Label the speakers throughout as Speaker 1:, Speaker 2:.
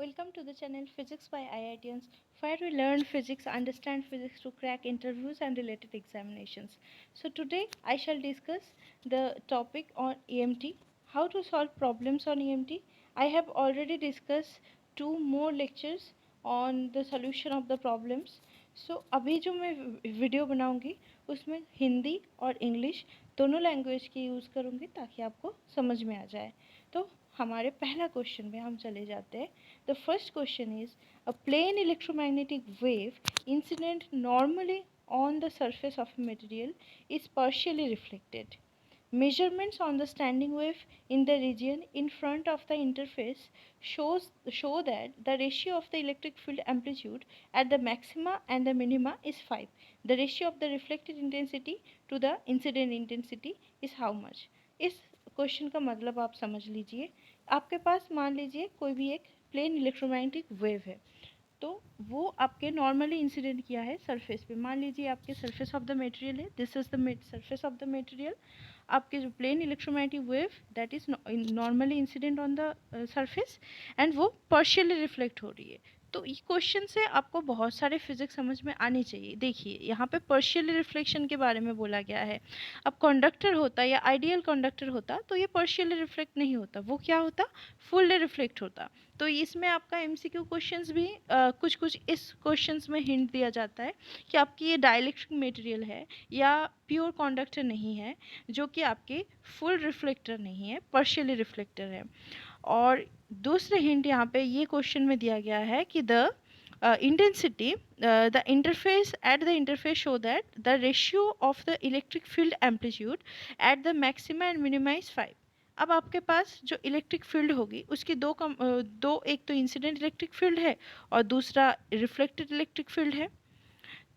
Speaker 1: Welcome to the channel Physics by IITians, where we learn physics, understand physics to crack interviews and related examinations. So today I shall discuss the topic on EMT, how to solve problems on EMT. I have already discussed two more lectures on the solution of the problems. So अभी जो मैं video बनाऊंगी उसमें हिंदी और English दोनों language की use करूंगी ताकि आपको समझ में आ जाए. तो हमारे पहला क्वेश्चन में हम चले जाते हैं. The first question is a plane electromagnetic wave incident normally on the surface of a material is partially reflected. Measurements on the standing wave in the region in front of the interface show that the ratio of the electric field amplitude at the maxima and the minima is 5. The ratio of the reflected intensity to the incident intensity is how much? इस question का मतलब आप समझ लीजिए. आपके पास मान लीजिए कोई भी एक प्लेन इलेक्ट्रोमैग्नेटिक वेव है, तो वो आपके नॉर्मली इंसिडेंट किया है सरफेस पे. मान लीजिए आपके सरफेस ऑफ द मटेरियल है, this is the surface of the material. आपके जो plane electromagnetic wave that is normally incident on the surface and वो पार्शियली रिफ्लेक्ट हो रही है. तो ये क्वेश्चन से आपको बहुत सारे फिजिक्स समझ में आनी चाहिए. देखिए यहाँ पे पार्शियली रिफ्लेक्शन के बारे में बोला गया है. अब कंडक्टर होता या आइडियल कंडक्टर होता तो ये पार्शियली रिफ्लेक्ट नहीं होता, वो क्या होता, फुल्ली रिफ्लेक्ट होता. तो इसमें आपका एमसीक्यू क्वेश्चंस भी कुछ कुछ इस क्वेश्चंस में हिंट दिया जाता है कि आपकी ये डाइलेक्ट्रिक मटेरियल है या प्योर कंडक्टर नहीं है, जो कि आपके फुल रिफ्लेक्टर नहीं है, पार्शियली रिफ्लेक्टर है. और दूसरे हिंट यहाँ पे ये क्वेश्चन में दिया गया है कि the intensity the interface at the interface show that the ratio of the electric field amplitude at the maxima and minima is 5. अब आपके पास जो इलेक्ट्रिक फील्ड होगी उसकी दो, एक तो इंसिडेंट इलेक्ट्रिक फील्ड है और दूसरा रिफ्लेक्टेड इलेक्ट्रिक फील्ड है.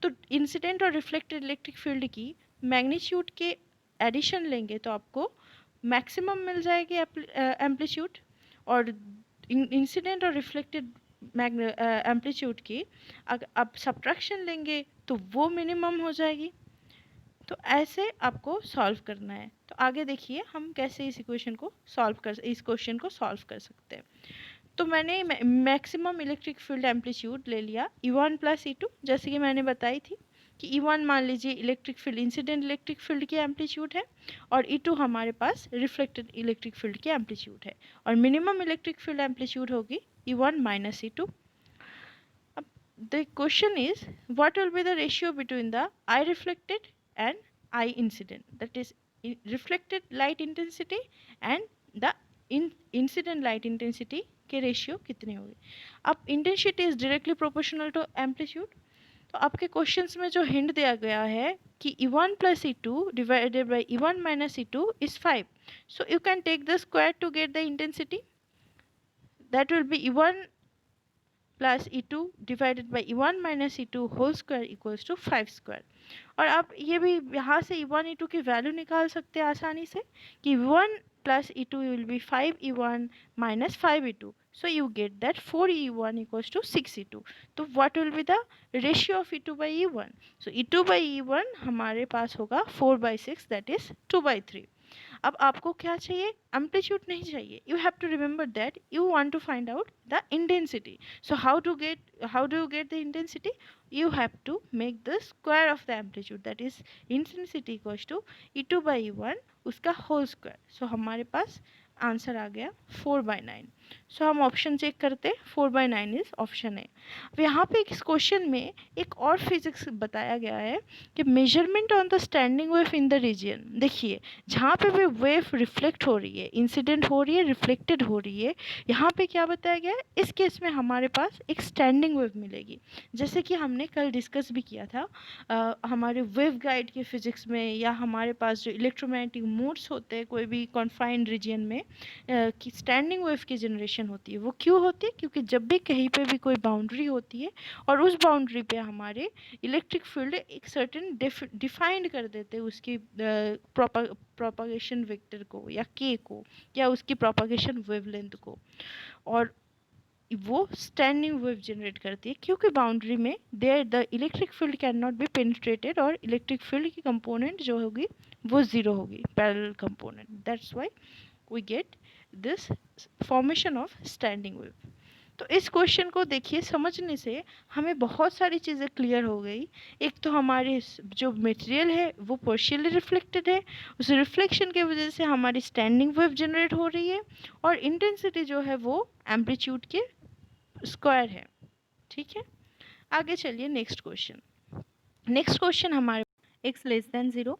Speaker 1: तो इंसिडेंट और रिफ्लेक्टेड इलेक्ट्रिक फील्ड की मैग्नीट्यूड के एडिशन लेंगे तो आपको मैक्सिमम मिल जाएगी एम्पलीट्यूड, और इंसिडेंट और रिफ्लेक्टेड एम्पलीट्यूड की अगर आप सब्ट्रैक्शन लेंगे तो वो मिनिमम हो जाएगी. तो ऐसे आपको सॉल्व करना है. तो आगे देखिए हम कैसे इस क्वेश्चन को सॉल्व कर सकते हैं. तो मैंने मैक्सिमम इलेक्ट्रिक फील्ड एम्पलीट्यूड ले लिया E1 प्लस E2, जैसे कि मैंने बताई थी कि E1 मान लीजिए electric field incident electric field की एम्पलीट्यूड है और E2 हमारे पास रिफ्लेक्टेड इलेक्ट्रिक फील्ड की एम्पलीट्यूड है, और मिनिमम इलेक्ट्रिक फील्ड एम्पलीट्यूड होगी E1 माइनस E2. अब the question is what will be the ratio between the I reflected and I incident, that is reflected light intensity and the incident light intensity के ratio कितने होंगे. अब intensity is directly proportional to amplitude. तो आपके questions में जो hint दिया गया है कि E1 plus E2 divided by E1 minus E2 is 5. So you can take the square to get the intensity. That will be E1 plus E2 divided by E1 minus E2 whole square equals to 5 square. और आप ये भी यहाँ से E1 E2 की value निकाल सकते हैं आसानी से कि E1 plus E2 will be 5 E1 minus 5 E2. So you get that 4 E1 equals to 6 E2. तो what will be the ratio of E2 by E1? So E2 by E1 हमारे पास होगा 4 by 6, that is 2 by 3. अब आपको क्या चाहिए, amplitude नहीं चाहिए. You have to remember that you want to find out the intensity. So how do you get the intensity, you have to make the square of the amplitude, that is intensity equals to E2 by E1 उसका whole square. सो हमारे पास answer आ गया 4/9. सो हम option check करते, 4/9 is option है. अब यहाँ पे इस क्वेश्चन में एक और फिजिक्स बताया गया है कि measurement on the standing wave in the region. देखिए जहाँ पे भी वेव रिफ्लेक्ट हो रही है, इंसिडेंट हो रही है, रिफ्लेक्टेड हो रही है, यहाँ पे क्या बताया गया है, इस केस में हमारे पास एक स्टैंडिंग वेव मिलेगी. जैसे कि हमने कल डिस्कस भी किया था हमारे वेव गाइड के फिजिक्स में, या हमारे पास जो इलेक्ट्रोमैग्नेटिक मोड्स होते हैं कोई भी कॉन्फाइंड रीजन में कि स्टैंडिंग वेव की जनरेशन होती है. वो क्यों होती है, क्योंकि जब भी कहीं पे भी कोई बाउंड्री होती है और उस बाउंड्री पे हमारे इलेक्ट्रिक फील्ड एक सर्टेन डिफाइंड कर देते हैं उसकी प्रोपागेशन वेक्टर को या के को या उसकी प्रोपागेशन वेवलेंथ को, और वो स्टैंडिंग वेव जनरेट करती है क्योंकि बाउंड्री में there the electric field can not be penetrated और इलेक्ट्रिक फील्ड की कंपोनेंट जो होगी वो ज़ीरो होगी, parallel component. That's why we get this formation of standing wave. तो इस क्वेश्चन को देखिए, समझने से हमें बहुत सारी चीज़ें क्लियर हो गई। एक तो हमारे जो मटेरियल है वो पार्शियली रिफ्लेक्टेड है, उस रिफ्लेक्शन की वजह से हमारी स्टैंडिंग वेव जनरेट हो रही है, और इंटेंसिटी जो है वो एम्पलीट्यूड के स्क्वायर है। ठीक है, आगे चलिए नेक्स्ट क्वेश्चन। नेक्स्ट क्वेश्चन हमारे x less than 0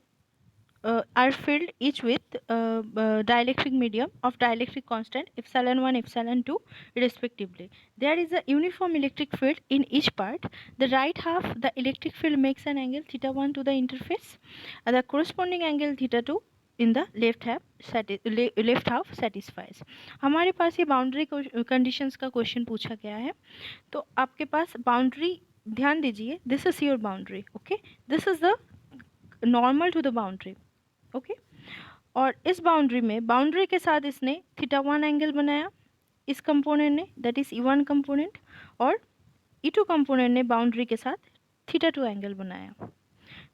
Speaker 1: are filled each with dielectric medium of dielectric constant epsilon 1 epsilon 2 respectively. There is a uniform electric field in each part. The right half the electric field makes an angle theta 1 to the interface, the corresponding angle theta 2 in the left half satisfies. हमारे पास ये boundary conditions का question पूछा गया है। तो आपके पास boundary, ध्यान दीजिए, this is your boundary, okay, this is the normal to the boundary, okay. और इस बाउंड्री में, बाउंड्री के साथ इसने थीटा 1 एंगल बनाया, इस कंपोनेंट ने, दैट इज E1 कंपोनेंट, और E2 कंपोनेंट ने बाउंड्री के साथ थीटा 2 एंगल बनाया।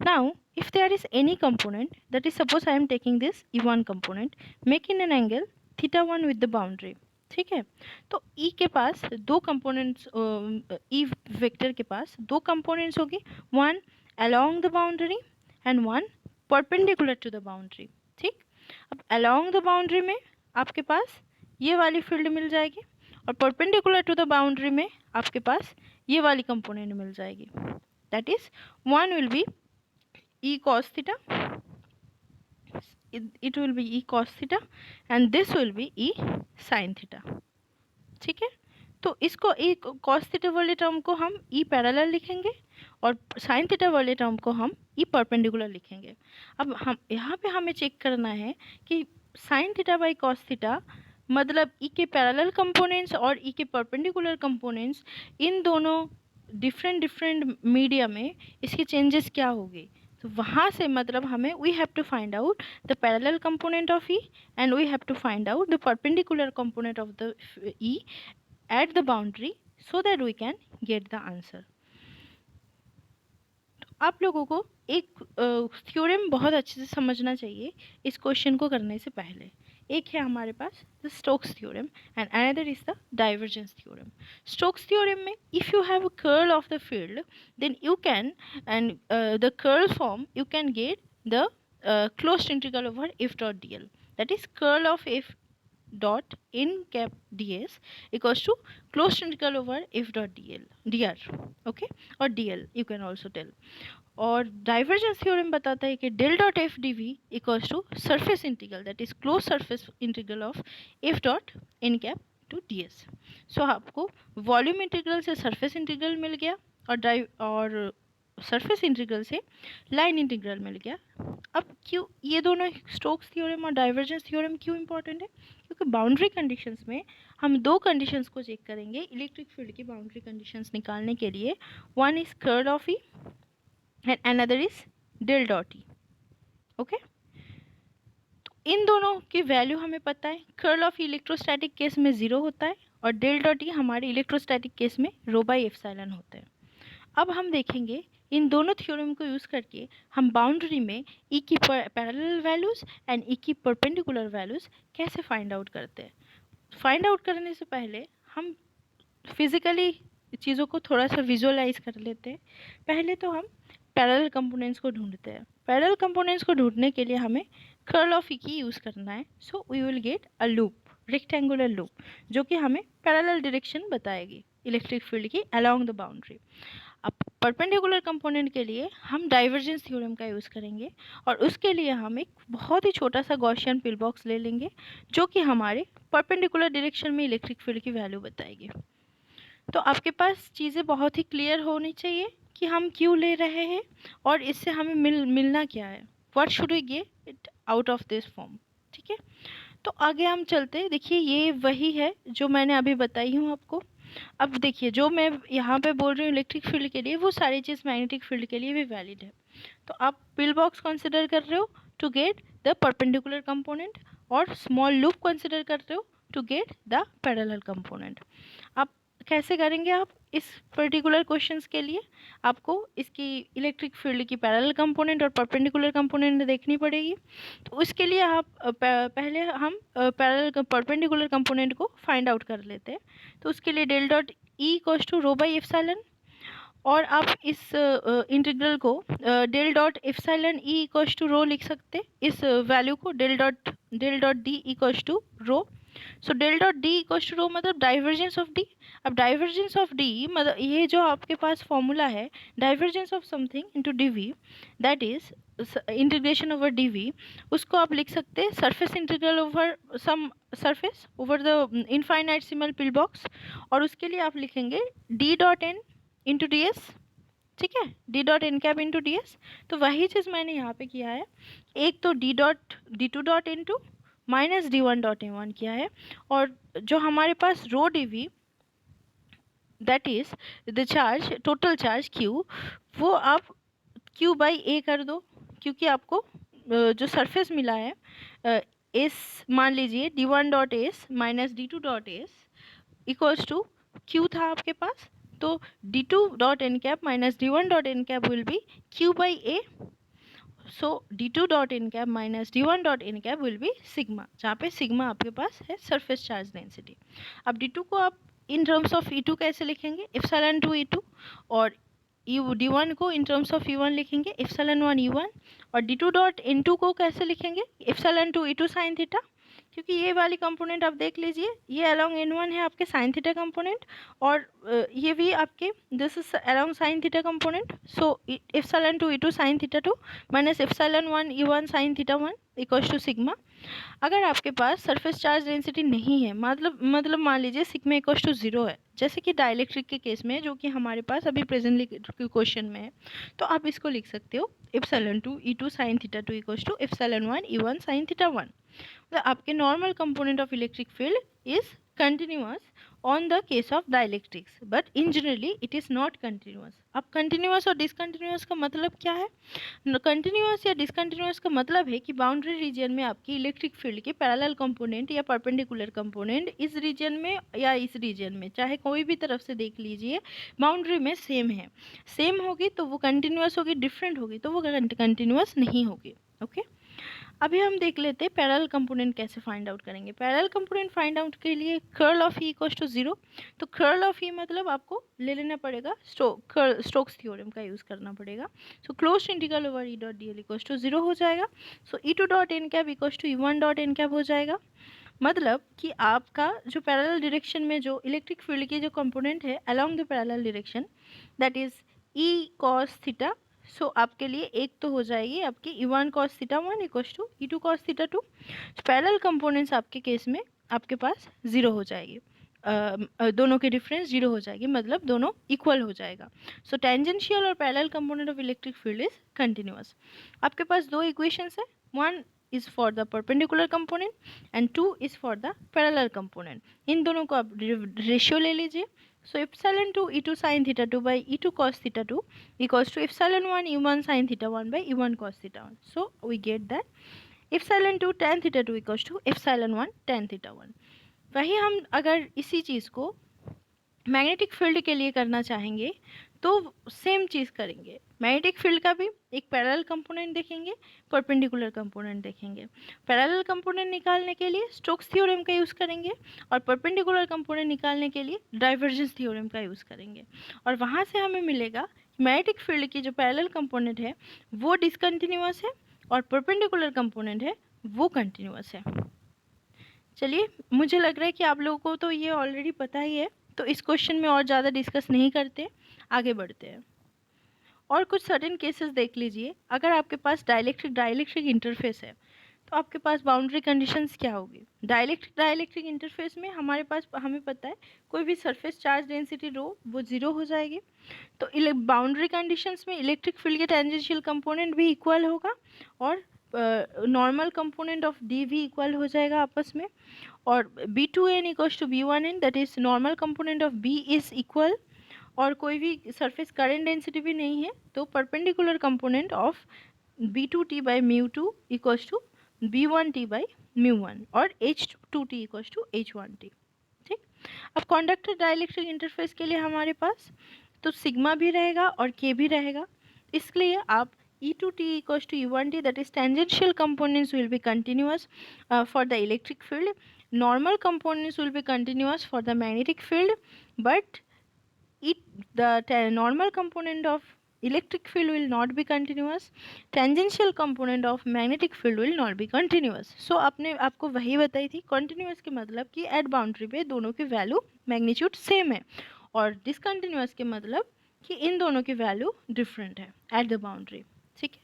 Speaker 1: Now if there is any component, that is suppose I am taking this E1 component, making an angle theta 1 with the boundary, ठीक है। तो E के पास दो कंपोनेंट्स, E वेक्टर के पास दो कंपोनेंट्स होगी, one along the boundary and one perpendicular to the boundary, ठीक। अब अलोंग द बाउंड्री में आपके पास ये वाली फील्ड मिल जाएगी, और परपेंडिकुलर टू द बाउंड्री में आपके पास ये वाली कंपोनेंट मिल जाएगी, that is one will be E cos theta, it will be E cos theta and this will be E sin theta, ठीक है। तो इसको E cos theta वाले टर्म को हम E पैरेलल लिखेंगे, और sin theta वाले टर्म को हम E परपेंडिकुलर लिखेंगे। अब हम यहाँ पे हमें चेक करना है कि sin theta by cos theta मतलब E के पैरेलल कंपोनेंट्स और E के परपेंडिकुलर कंपोनेंट्स, इन दोनों डिफरेंट मीडिया में इसके चेंजेस क्या होंगे। तो वहाँ से मतलब हमें we have to find out the parallel component of E and we have to find out the perpendicular component of the E at the boundary so that we can get the answer. तो आप लोगों को एक theorem बहुत अच्छे से समझना चाहिए इस क्वेश्चन को करने से पहले। एक है हमारे पास the Stokes theorem and another is the divergence theorem. Stokes theorem में if you have a curl of the field then you can, and the curl form you can get the closed integral over f dot dl, that is curl of f dot n cap ds equals to closed integral over f dot dr, okay, or dl you can also tell. और divergence theorem बताता है कि del dot F D V equals to surface integral, that is close surface integral of F dot N cap to D S. So आपको volume integral से surface integral मिल गया, और surface integral से line integral मिल गया। अब क्यों ये दोनों स्टोक्स थ्योरम और डाइवर्जेंस थ्योरम क्यों इंपॉर्टेंट है, क्योंकि बाउंड्री कंडीशंस में हम दो कंडीशंस को चेक करेंगे इलेक्ट्रिक फील्ड की बाउंड्री कंडीशंस निकालने के लिए। One is curl of E and another is del dot E, okay. तो इन दोनों की वैल्यू हमें पता है, कर्ल ऑफ इलेक्ट्रोस्टैटिक केस में 0 होता है और डेल डॉट ई हमारे इलेक्ट्रोस्टैटिक केस में रो बाई एप्सिलॉन होता है। अब हम देखेंगे इन दोनों थ्योरम को यूज़ करके हम बाउंड्री में ई की पैरेलल वैल्यूज़ एंड ई की परपेंडिकुलर वैल्यूज़ कैसे फाइंड आउट करते हैं। फाइंड आउट करने से पहले हम फिज़िकली चीज़ों को थोड़ा सा विजुअलाइज कर लेते हैं। पहले तो हम पैरेलल कंपोनेंट्स को ढूंढते हैं। पैरेलल कंपोनेंट्स को ढूंढने के लिए हमें कर्ल ऑफ ई की यूज़ करना है। So we will get a loop, rectangular loop, जो कि हमें पैरेलल डायरेक्शन बताएगी इलेक्ट्रिक फील्ड की अलोंग द बाउंड्री। अब परपेंडिकुलर कंपोनेंट के लिए हम डाइवर्जेंस थ्योरम का यूज़ करेंगे, और उसके लिए हम एक बहुत ही छोटा सा गॉसियन पिल बॉक्स ले लेंगे जो कि हमारे परपेंडिकुलर डायरेक्शन में इलेक्ट्रिक फील्ड की वैल्यू बताएगी। तो आपके पास चीज़ें बहुत ही क्लियर होनी चाहिए कि हम क्यों ले रहे हैं और इससे हमें मिलना क्या है, what should we get it out of this form, ठीक है। तो आगे हम चलते हैं। देखिए ये वही है जो मैंने अभी बताई हूँ आपको। अब देखिए जो मैं यहाँ पे बोल रही हूँ इलेक्ट्रिक फील्ड के लिए, वो सारी चीज़ मैग्नेटिक फील्ड के लिए भी वैलिड है। तो आप पिल बॉक्स कंसिडर कर रहे हो to get the perpendicular component, और स्मॉल लूप कंसिडर कर रहे हो to get the parallel component. आप कैसे करेंगे आप इस पर्टिकुलर क्वेश्चंस के लिए? आपको इसकी इलेक्ट्रिक फील्ड की पैरेलल कंपोनेंट और परपेंडिकुलर कंपोनेंट देखनी पड़ेगी। तो उसके लिए आप पहले हम पैरेलल परपेंडिकुलर कंपोनेंट को फाइंड आउट कर लेते हैं। तो उसके लिए del dot E equals to rho by epsilon, और आप इस इंटीग्रल को del dot epsilon E equals to rho लिख सकते हैं। इस वैल्यू को del dot D equals to rho. So del dot D equals to रो मतलब डाइवर्जेंस ऑफ डी। अब डाइवर्जेंस ऑफ डी मतलब ये जो आपके पास फॉर्मूला है, divergence of something into DV, that is integration over DV, उसको आप लिख सकते हैं surface integral over some surface over the infinitesimal pill box. और उसके लिए आप लिखेंगे D dot N into D S. ठीक है, D dot N cap into D S. तो वही चीज़ मैंने यहाँ पे किया है, एक तो D two dot N two minus D one dot N one किया है, और जो हमारे पास rho D V that is the charge, total charge Q, वो आप क्यू बाई ए कर दो, क्योंकि आपको जो सरफेस मिला है एस, मान लीजिए D one dot S minus D two dot S equals to Q था आपके पास, तो D two dot N cap minus D one dot N cap will be Q by A. So D two dot N cap minus D one dot N cap will be sigma, जहाँ पे sigma आपके पास है surface charge density. अब D two को आप in terms of E to कैसे लिखेंगे, एप्सिलॉन टू ई टू, और डी वन को in terms of E one लिखेंगे एप्सिलॉन वन ई वन, और D two dot N two को कैसे लिखेंगे epsilon two E two sine theta, क्योंकि ये वाली कंपोनेंट आप देख लीजिए, ये अलोंग एन वन है आपके साइन थीटा कंपोनेंट, और ये भी आपके this is along sine theta component. So epsilon two E two sine theta two minus epsilon one E one sine theta one equals to sigma. अगर आपके पास surface charge density नहीं है, मतलब मान लीजिए सिग्मा इक्वल्स टू जीरो है, जैसे कि डाइलेक्ट्रिक के केस में जो कि हमारे पास अभी प्रेजेंटली क्वेश्चन में है, तो आप इसको लिख सकते हो epsilon two E two sine theta two equals to epsilon one E one sine theta one. आपके normal component of electric field is continuous on the case of dielectrics, but in generally it is not continuous. अब continuous और discontinuous का मतलब क्या है? Continuous या discontinuous का मतलब है कि बाउंड्री रीजन में आपकी इलेक्ट्रिक फील्ड के पैरेलल कंपोनेंट या परपेंडिकुलर कंपोनेंट इस रीजन में या इस रीजन में, चाहे कोई भी तरफ से देख लीजिए, बाउंड्री में सेम है। सेम होगी तो वो कंटिन्यूअस होगी, डिफरेंट होगी तो वो कंटिन्यूअस नहीं होगी। ओके, अभी हम देख लेते हैं पैरेलल कंपोनेंट कैसे फाइंड आउट करेंगे। पैरेलल कंपोनेंट फाइंड आउट के लिए curl of E equals to zero. तो कर्ल ऑफ ई मतलब आपको ले लेना पड़ेगा स्टोक्स थ्योरम का यूज़ करना पड़ेगा। So close integral over E dot D L equals to zero हो जाएगा। So E two dot N cap equals to E one dot N cap हो जाएगा। मतलब कि आपका जो पैरेलल डायरेक्शन में जो इलेक्ट्रिक फील्ड की जो कंपोनेंट है along the parallel direction, that is E cos theta. So आपके लिए एक तो हो जाएगी आपकी E one cos theta one equals to E two cos theta two. Parallel components आपके केस में आपके पास जीरो हो जाएगी, दोनों के डिफरेंस जीरो हो जाएगी, मतलब दोनों इक्वल हो जाएगा। सो टेंजेंशियल और parallel component of electric field is continuous. आपके पास दो इक्वेशंस है, one is for the perpendicular component and 2 is for the parallel component। इन दोनों को आप रेशियो ले लीजिए। So epsilon two E two sine theta two by E two cos theta two equals to epsilon one E one sine theta one by E one cos theta one. So we get that epsilon two tan theta two equals to epsilon one tan theta one. वही हम अगर इसी चीज़ को magnetic field के लिए करना चाहेंगे तो सेम चीज़ करेंगे। मैग्नेटिक फील्ड का भी एक पैरेलल कंपोनेंट देखेंगे, परपेंडिकुलर कंपोनेंट देखेंगे। पैरेलल कंपोनेंट निकालने के लिए स्टोक्स थ्योरम का यूज़ करेंगे, और परपेंडिकुलर कंपोनेंट निकालने के लिए डाइवर्जेंस थ्योरम का यूज़ करेंगे। और वहाँ से हमें मिलेगा मैग्नेटिक फील्ड की जो पैरेलल कंपोनेंट है वो डिसकंटिन्यूअस है, और परपेंडिकुलर कंपोनेंट है वो कंटिन्यूअस है। चलिए, मुझे लग रहा है कि आप लोगों को तो ये ऑलरेडी पता ही है, तो इस क्वेश्चन में और ज़्यादा डिस्कस नहीं करते, आगे बढ़ते हैं। और कुछ सर्टेन केसेस देख लीजिए। अगर आपके पास डाइलेक्ट्रिक इंटरफेस है तो आपके पास बाउंड्री कंडीशंस क्या होगी? डाइलेक्ट्रिक इंटरफेस में हमारे पास, हमें पता है कोई भी सरफेस चार्ज डेंसिटी रो वो जीरो हो जाएगी। तो बाउंड्री कंडीशंस में इलेक्ट्रिक फील्ड के टेंजेंशियल कंपोनेंट भी इक्वल होगा, और नॉर्मल कंपोनेंट ऑफ डी भी इक्वल हो जाएगा आपस में, और B two N equals to B one N, that is normal component of B is equal, और कोई भी सरफेस करंट डेंसिटी भी नहीं है, तो perpendicular component of B two T by mu two equals to B one T by mu one, और H two T equals to H one T. ठीक, अब कंडक्टर डाइलेक्ट्रिक इंटरफेस के लिए हमारे पास तो सिग्मा भी रहेगा और के भी रहेगा, इसलिए आप E2t equals to E1t, that is tangential components will be continuous for the electric field, normal components will be continuous for the magnetic field, but the normal component of electric field will not be continuous, tangential component of magnetic field will not be continuous. So आपने आपको वही बताई थी, continuous के मतलब कि eight boundary पे दोनों की वैल्यू मैग्नीट्यूड सेम है, और डिसकंटिन्यूअस के मतलब कि इन दोनों की वैल्यू डिफरेंट है एट द बाउंड्री. ठीक है.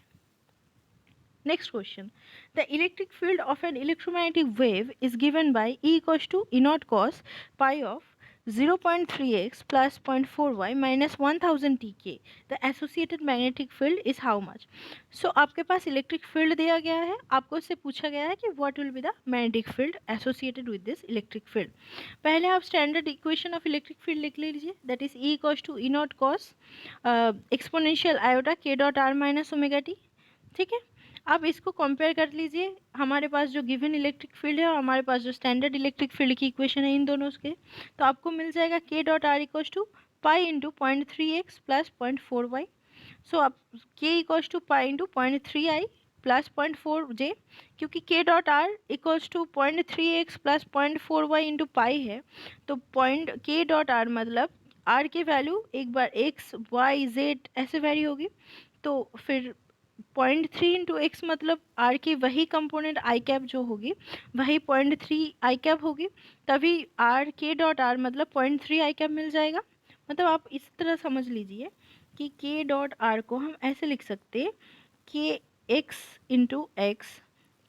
Speaker 1: Next question. The electric field of an electromagnetic wave is given by E equals to E naught cos pi of 0.3x plus 0.4y minus 1000 tk. The associated magnetic field is how much? So आपके पास electric field दिया गया है, आपको इससे पूछा गया है कि what will be the magnetic field associated with this electric field. पहले आप standard equation of electric field लिख लीजिए, that is E equals to E naught cos exponential iota k dot r minus omega t. ठीक है. अब इसको compare कर लीजिए, हमारे पास जो गिवन इलेक्ट्रिक फील्ड है और हमारे पास जो स्टैंडर्ड इलेक्ट्रिक फील्ड की इक्वेशन है इन दोनों के, तो आपको मिल जाएगा k dot R equals to pi into 0.3x plus 0.4y. सो आप k equals to pi into 0.3i plus 0.4j, क्योंकि k dot R equals to 0.3x plus 0.4y into pi है, तो पॉइंट k डॉट आर मतलब r की value एक बार x y z ऐसे वैरी होगी, तो फिर 0.3 इंटू एक्स मतलब आर की वही कंपोनेंट आई कैप जो होगी वही 0.3 आई कैप होगी, तभी आर के डॉट आर मतलब 0.3 आई कैप मिल जाएगा. मतलब आप इस तरह समझ लीजिए कि के डॉट आर को हम ऐसे लिख सकते के एक्स इंटू एक्स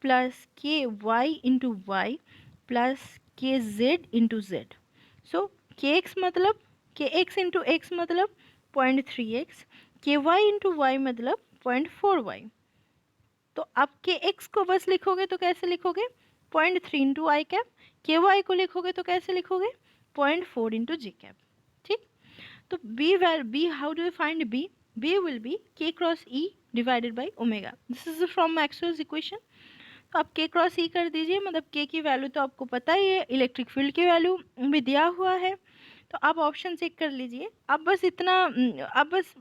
Speaker 1: प्लस के वाई इंटू वाई प्लस के जेड इंटू जेड. सो के एक्स मतलब के एक्स इंटू एक्स मतलब 0.3x, के वाई इंटू वाई मतलब 0.4y. तो आप के एक्स को बस लिखोगे तो कैसे लिखोगे 0.3 इंटू आई कैप, के वाई को लिखोगे तो कैसे लिखोगे 0.4 इंटू जी कैप. ठीक. तो B how do you find B? B will be K cross E divided by omega. This is from Maxwell's equation. तो आप के क्रॉस ई कर दीजिए, मतलब के की वैल्यू तो आपको पता ही है, इलेक्ट्रिक फील्ड की वैल्यू भी दिया हुआ है, तो आप ऑप्शन चेक कर लीजिए. अब बस इतना, अब बस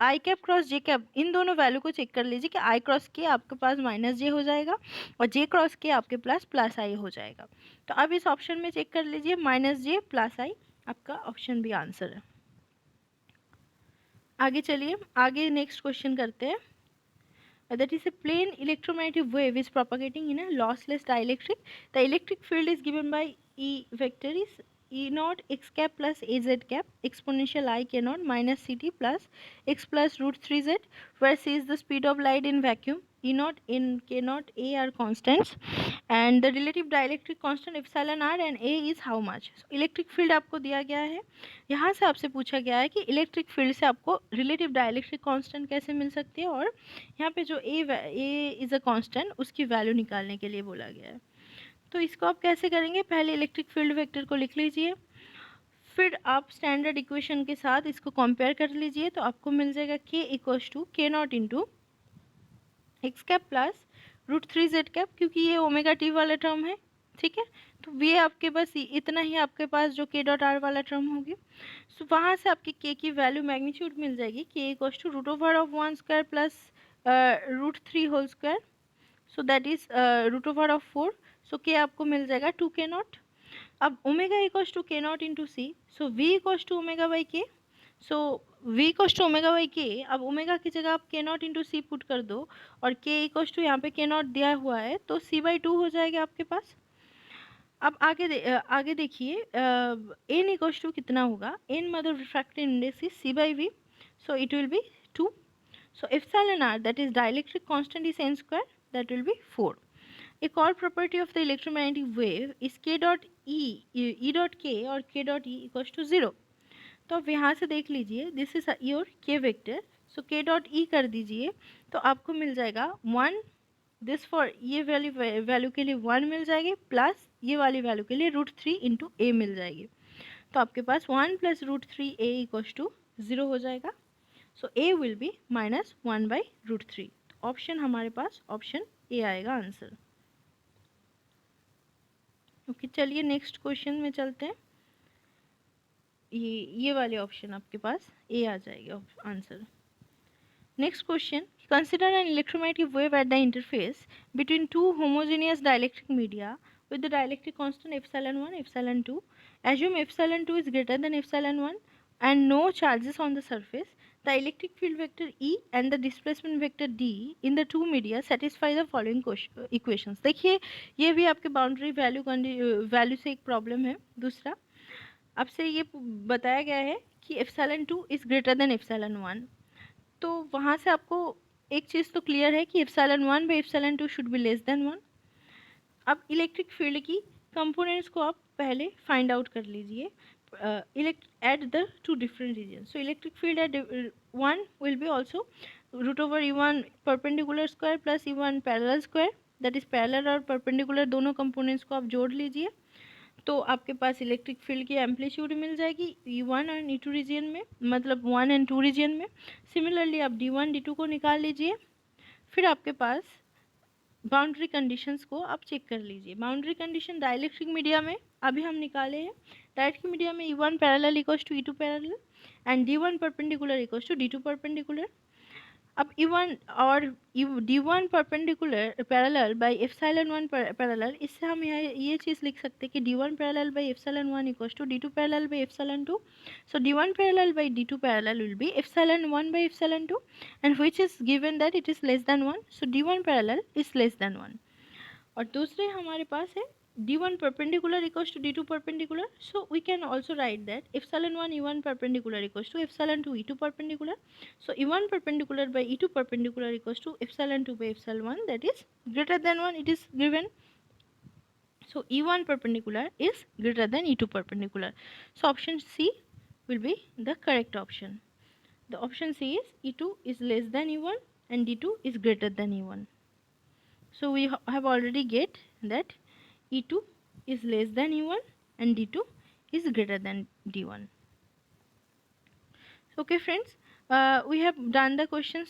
Speaker 1: आई कैप क्रॉस जे कैप इन दोनों वैल्यू को चेक कर लीजिए कि आई क्रॉस के आपके पास माइनस जे हो जाएगा और जे क्रॉस के आपके पास प्लस आई हो जाएगा. तो अब इस ऑप्शन में चेक कर लीजिए माइनस जे प्लस आई, आपका ऑप्शन भी आंसर है. आगे चलिए, आगे नेक्स्ट क्वेश्चन करते हैं. That is a plane electromagnetic wave is propagating in a lossless dielectric. The electric field is given by E vector is E naught x cap plus az cap exponential I k naught minus ct plus x plus root 3z, where c is the speed of light in vacuum. E naught in k naught a are constants and the relative dielectric constant epsilon r and a is how much. So, electric field आपको दिया गया है, यहाँ से आपसे पूछा गया है कि इलेक्ट्रिक फील्ड से आपको रिलेटिव डाइलेक्ट्रिक कांस्टेंट कैसे मिल सकती है, और यहाँ पे जो ए इज़ अ कांस्टेंट उसकी वैल्यू निकालने के लिए बोला गया है. तो इसको आप कैसे करेंगे, पहले इलेक्ट्रिक फील्ड वेक्टर को लिख लीजिए, फिर आप स्टैंडर्ड इक्वेशन के साथ इसको कंपेयर कर लीजिए, तो आपको मिल जाएगा K equals to K naught into X cap plus root 3z cap, क्योंकि ये ओमेगा टी वाला टर्म है. ठीक है. तो ये आपके बस इतना ही आपके पास जो के डॉट आर वाला टर्म होगी. सो वहाँ से आपकी के की वैल्यू मैग्नीट्यूड मिल जाएगी, K equals to root over of 1 square plus root 3 whole square, so that is root over of 4. So K आपको मिल जाएगा 2 के नॉट. अब omega equals to K naught into C, so V equals to omega by K. So V equals to omega by K, अब omega की जगह आप के naught into सी put कर दो, और के इक्वल्स टू यहाँ पे के नॉट दिया हुआ है तो सी बाई 2 हो जाएगा आपके पास. अब आगे देखिए, एन इक्वल्स टू कितना होगा, एन मतलब refractive index is C by V, so it will be 2. So epsilon R that is dielectric constant is N square, that will be 4. एक और property of the electromagnetic wave is K dot E dot K और के dot E equals to 0. तो आप यहाँ से देख लीजिए, दिस इज योर के वेक्टर, सो के डॉट ई कर दीजिए, तो आपको मिल जाएगा 1, दिस फॉर ये वैल्यू के लिए 1 मिल जाएगी, प्लस ये वाली वैल्यू के लिए रूट 3 इंटू ए मिल जाएगी. तो आपके पास 1 plus root 3 A equals to 0 हो जाएगा. So A will be minus 1 by root 3. Option हमारे पास ऑप्शन ए आएगा आंसर. ओके, चलिए नेक्स्ट क्वेश्चन में चलते हैं. ये वाले ऑप्शन आपके पास ए आ जाएगा answer. Next question. Consider an electromagnetic wave at the interface between two homogeneous dielectric media with the dielectric constant epsilon 1, epsilon 2. Assume epsilon 2 is greater than epsilon 1 and no charges on the surface. The electric field vector E and the displacement vector D in the two media satisfy the following equations. देखिए ये भी आपके boundary value से एक problem है। दूसरा आपसे ये बताया गया है कि epsilon 2 is greater than epsilon 1, तो वहाँ से आपको एक चीज़ तो क्लियर है कि epsilon 1 by epsilon 2 should be less than 1। अब इलेक्ट्रिक फील्ड की कंपोनेंट्स को आप पहले फाइंड आउट कर लीजिए at the two different region. So electric field at 1 will be also root over E1 perpendicular square plus E1 parallel square, that is parallel और perpendicular दोनों components को आप जोड़ लीजिए, तो आपके पास इलेक्ट्रिक फील्ड की एम्पलीट्यूड मिल जाएगी E1 और E2 रीजन में, मतलब 1 एंड 2 रीजन में। सिमिलरली आप D1 D2 को निकाल लीजिए। फिर आपके पास बाउंड्री कंडीशंस को आप चेक कर लीजिए। बाउंड्री कंडीशन डाइलेक्ट्रिक मीडिया में अभी हम निकाले हैं। डाइलेक्ट्रिक मीडिया में E1 parallel equals to E2 parallel and D1 perpendicular equals to D2 perpendicular. अब E1 और D1 perpendicular parallel by epsilon 1 parallel, इससे हम यहाँ ये चीज़ लिख सकते हैं कि D1 parallel by epsilon 1 equals to D2 parallel by epsilon 2। So D1 parallel by D2 parallel will be epsilon 1 by epsilon 2 and which is given that it is less than 1, so D1 parallel is less than 1। और दूसरे हमारे पास है D1 perpendicular equals to D2 perpendicular, so we can also write that epsilon 1 E1 perpendicular equals to epsilon 2 E2 perpendicular. So E1 perpendicular by E2 perpendicular equals to epsilon 2 by epsilon 1, that is greater than 1, it is given. So E1 perpendicular is greater than E2 perpendicular. So option C will be the correct option. The option C is E2 is less than E1 and D2 is greater than E1. So we have already get that E2 is less than E1 and D2 is greater than D1. Okay friends, we have done the questions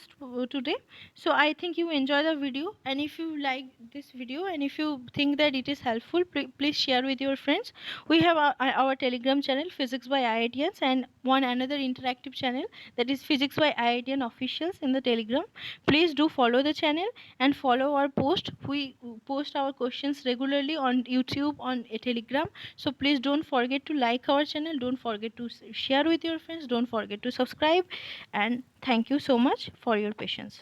Speaker 1: today. So I think you enjoy the video, and if you like this video and if you think that it is helpful, please share with your friends. We have our Telegram channel Physics by IITians and one another interactive channel, that is Physics by IITian officials in the Telegram. Please do follow the channel and follow our post. We post our questions regularly on YouTube, on a Telegram. So please don't forget to like our channel, don't forget to share with your friends, don't forget to subscribe, and thank you so much for your patience.